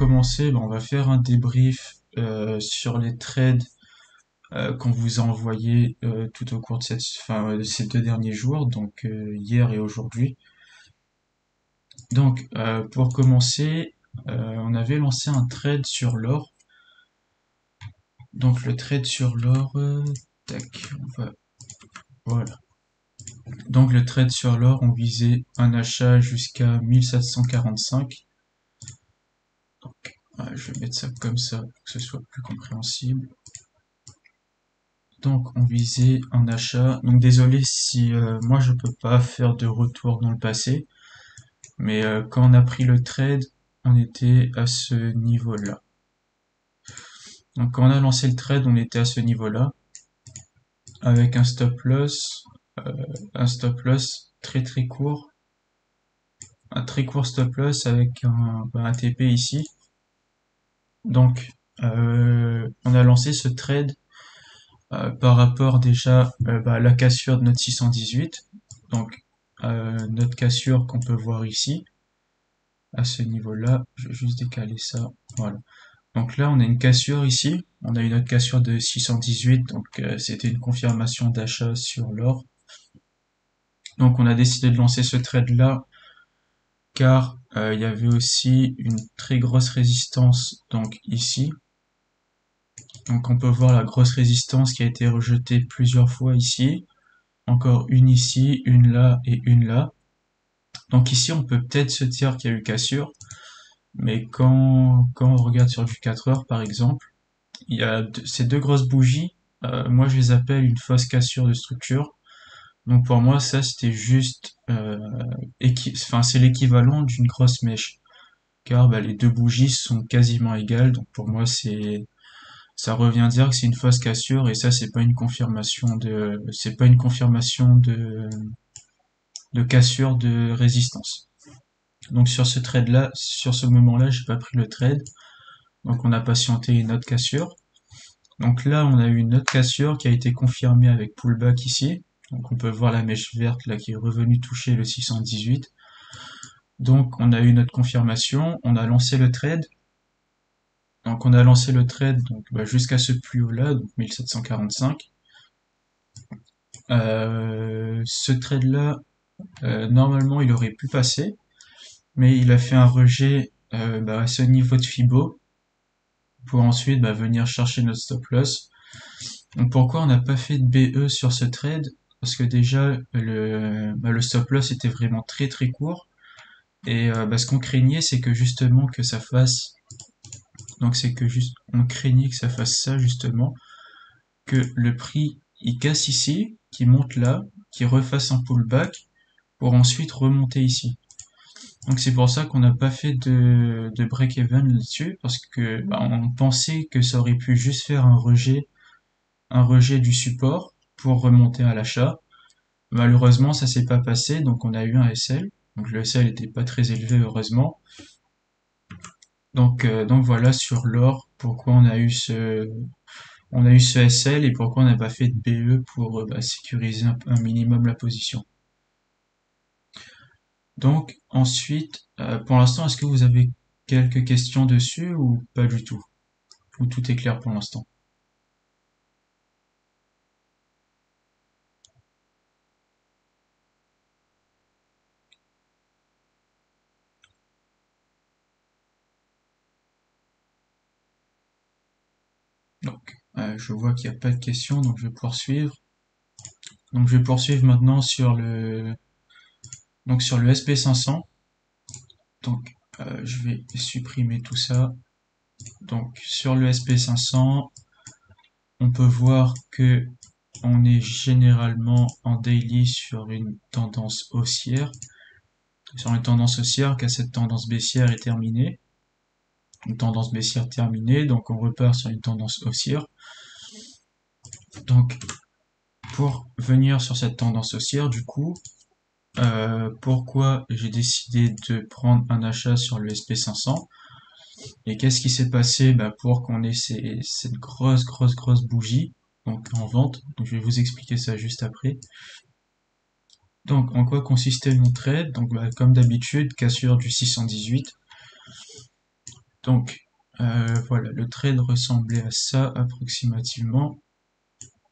commencer, on va faire un débrief sur les trades qu'on vous a envoyés tout au cours de de ces 2 derniers jours, donc hier et aujourd'hui. Donc, pour commencer, on avait lancé un trade sur l'or. Donc, le trade sur l'or, tac, voilà. Donc, le trade sur l'or, on visait un achat jusqu'à 1745. Donc, je vais mettre ça comme ça pour que ce soit plus compréhensible. Donc, on visait un achat. Donc, désolé si moi je peux pas faire de retour dans le passé, mais quand on a pris le trade, on était à ce niveau-là. Donc, quand on a lancé le trade, on était à ce niveau-là, avec euh, un stop loss très très court, un très court stop loss avec un TP ici. Donc, on a lancé ce trade par rapport déjà à la cassure de notre 618. Donc, notre cassure qu'on peut voir ici, à ce niveau-là, je vais juste décaler ça, voilà. Donc là, on a une cassure ici, on a une autre cassure de 618, donc c'était une confirmation d'achat sur l'or. Donc on a décidé de lancer ce trade-là, car il y avait aussi une très grosse résistance, donc ici. Donc on peut voir la grosse résistance qui a été rejetée plusieurs fois ici, encore une ici, une là et une là. Donc ici, on peut peut-être se dire qu'il y a eu cassure, mais quand on regarde sur du 4 heures, par exemple, il y a ces deux grosses bougies, moi je les appelle une fausse cassure de structure. Donc pour moi, ça c'était juste, enfin c'est l'équivalent d'une grosse mèche, car les deux bougies sont quasiment égales. Donc pour moi, ça revient dire que c'est une fausse cassure, et ça c'est pas une confirmation de cassure de résistance. Donc sur ce trade là, sur ce moment là, j'ai pas pris le trade. Donc on a patienté une autre cassure. Donc là, on a eu une autre cassure qui a été confirmée avec pullback ici. Donc on peut voir la mèche verte là qui est revenue toucher le 618. Donc on a eu notre confirmation, on a lancé le trade. Donc on a lancé le trade jusqu'à ce plus haut là, donc 1745. Ce trade là, normalement il aurait pu passer, mais il a fait un rejet à ce niveau de Fibo pour ensuite venir chercher notre stop loss. Donc pourquoi on n'a pas fait de BE sur ce trade? Parce que déjà le stop loss était vraiment très très court, et ce qu'on craignait c'est que justement que ça fasse, donc c'est que juste on craignait que ça fasse ça justement, que le prix il casse ici, qui monte là, qui refasse un pullback pour ensuite remonter ici. Donc c'est pour ça qu'on n'a pas fait de break-even là-dessus, parce que on pensait que ça aurait pu juste faire un rejet du support pour remonter à l'achat. Malheureusement, ça s'est pas passé, donc on a eu un SL. Donc le SL était pas très élevé, heureusement. Donc voilà sur l'or pourquoi on a eu ce SL et pourquoi on n'a pas fait de BE pour sécuriser un minimum la position. Donc ensuite, pour l'instant, est-ce que vous avez quelques questions dessus ou pas du tout? Ou tout est clair pour l'instant? Donc je vois qu'il n'y a pas de questions, donc je vais poursuivre. Donc je vais poursuivre maintenant sur le SP500. Donc je vais supprimer tout ça. Donc sur le SP500, on peut voir que on est généralement en daily sur une tendance haussière. Sur une tendance haussière, car cette tendance baissière est terminée. Une tendance baissière terminée, donc on repart sur une tendance haussière. Donc pour venir sur cette tendance haussière, du coup, pourquoi j'ai décidé de prendre un achat sur le SP500 et qu'est-ce qui s'est passé pour qu'on ait cette grosse bougie donc en vente. Donc je vais vous expliquer ça juste après. Donc en quoi consistait mon trade? Donc comme d'habitude, cassure du 618. Donc, voilà, le trade ressemblait à ça approximativement.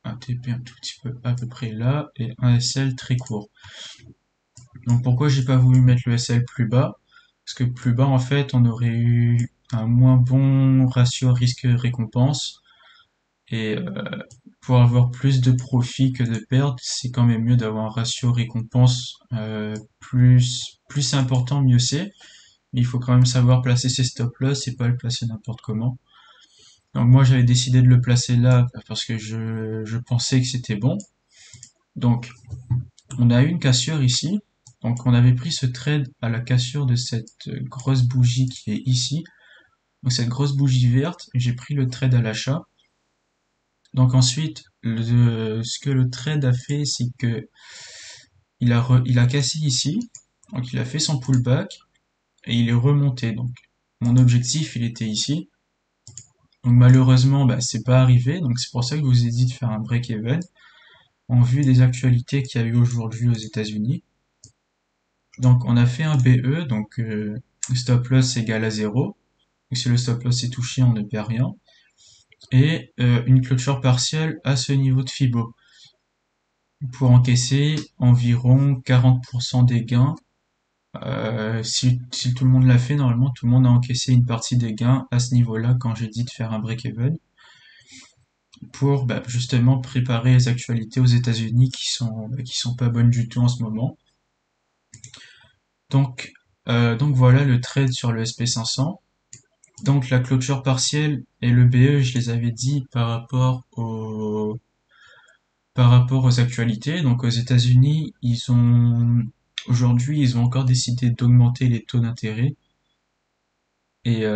Un TP un tout petit peu à peu près là, et un SL très court. Donc pourquoi j'ai pas voulu mettre le SL plus bas? Parce que plus bas, en fait, on aurait eu un moins bon ratio risque-récompense. Et pour avoir plus de profit que de perte, c'est quand même mieux d'avoir un ratio récompense plus important, mieux c'est. Mais il faut quand même savoir placer ses stop loss et pas le placer n'importe comment. Donc moi j'avais décidé de le placer là parce que je pensais que c'était bon. Donc on a eu une cassure ici. Donc on avait pris ce trade à la cassure de cette grosse bougie qui est ici. Donc cette grosse bougie verte, j'ai pris le trade à l'achat. Donc ensuite, ce que le trade a fait, c'est que il a cassé ici. Donc il a fait son pullback et il est remonté. Donc mon objectif, il était ici. Donc malheureusement, bah, c'est pas arrivé. Donc c'est pour ça que je vous ai dit de faire un break-even en vue des actualités qu'il y a eu aujourd'hui aux États-Unis. Donc on a fait un BE, donc stop loss égale à 0. Donc si le stop loss est touché, on ne perd rien. Et une clôture partielle à ce niveau de Fibo pour encaisser environ 40% des gains. Si tout le monde l'a fait, normalement tout le monde a encaissé une partie des gains à ce niveau-là quand j'ai dit de faire un break-even pour bah, justement préparer les actualités aux États-Unis qui sont pas bonnes du tout en ce moment. Donc voilà le trade sur le SP500. Donc la clôture partielle et le BE, je les avais dit par rapport aux actualités. Donc aux États-Unis, aujourd'hui, ils ont encore décidé d'augmenter les taux d'intérêt. Et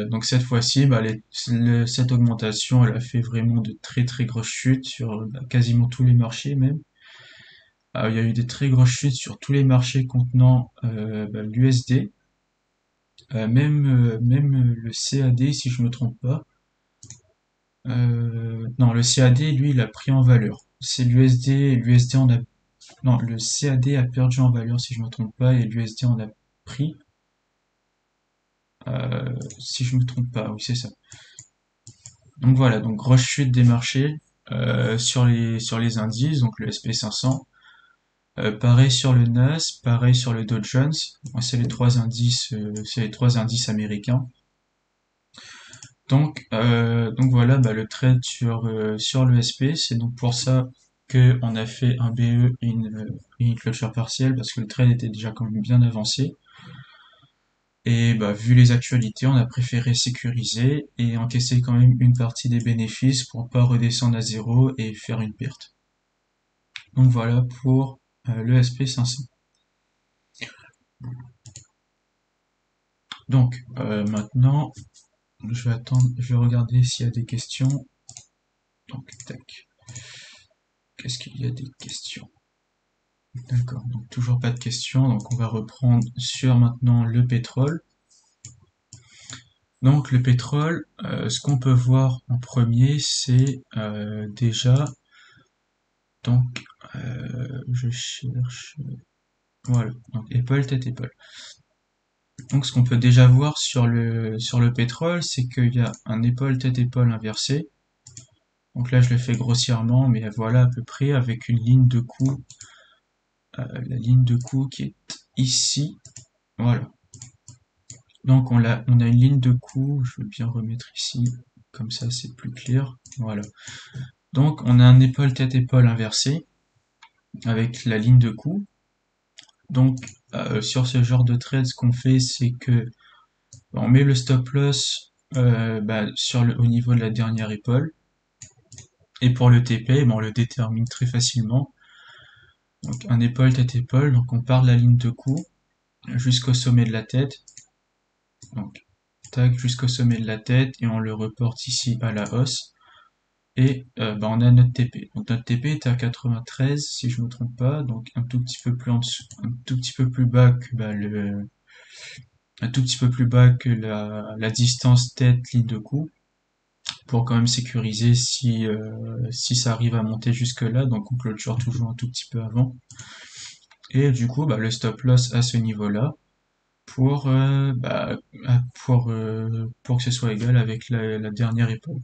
donc cette fois-ci, bah, cette augmentation, elle a fait vraiment de très très grosses chutes sur bah, quasiment tous les marchés même. Il y a eu des très grosses chutes sur tous les marchés contenant bah, l'USD, même le CAD si je me trompe pas. Non, le CAD, lui, il a pris en valeur. C'est l'USD on a, non, le CAD a perdu en valeur si je me trompe pas et l'USD en a pris, si je me trompe pas, oui c'est ça. Donc voilà, donc grosse chute des marchés sur les indices, donc le SP500. Pareil sur le Nas, pareil sur le Dow Jones. C'est les trois indices américains. Donc voilà, bah, le trade sur le SP, c'est donc pour ça que on a fait un BE et une clôture partielle parce que le trade était déjà quand même bien avancé. Et bah, vu les actualités, on a préféré sécuriser et encaisser quand même une partie des bénéfices pour pas redescendre à zéro et faire une perte. Donc voilà pour le SP500. Donc maintenant, je vais attendre, je vais regarder s'il y a des questions. Donc tac, qu'est-ce qu'il y a des questions? D'accord, donc toujours pas de questions, donc on va reprendre sur maintenant le pétrole. Donc le pétrole, ce qu'on peut voir en premier, c'est déjà, donc je cherche, voilà, donc épaule, tête, épaule. Donc ce qu'on peut déjà voir sur le pétrole, c'est qu'il y a un épaule, tête, épaule inversé. Donc là je le fais grossièrement, mais voilà à peu près avec une ligne de coup, la ligne de coup qui est ici, voilà. Donc on a une ligne de coup, je vais bien remettre ici, comme ça c'est plus clair, voilà. Donc on a un épaule tête épaule inversé avec la ligne de coup. Donc sur ce genre de trade, ce qu'on fait, c'est que on met le stop loss bah, au niveau de la dernière épaule. Et pour le TP, on le détermine très facilement. Donc un épaule tête épaule, donc on part de la ligne de coup jusqu'au sommet de la tête. Donc tac jusqu'au sommet de la tête et on le reporte ici à la hausse. Et bah, on a notre TP. Donc notre TP est à 93 si je me trompe pas, donc un tout petit peu plus en dessous, un tout petit peu plus bas que bah, un tout petit peu plus bas que la distance tête ligne de coup pour quand même sécuriser si ça arrive à monter jusque là, donc on clôture toujours un tout petit peu avant. Et du coup bah, le stop loss à ce niveau là. pour, pour que ce soit égal avec la dernière épaule.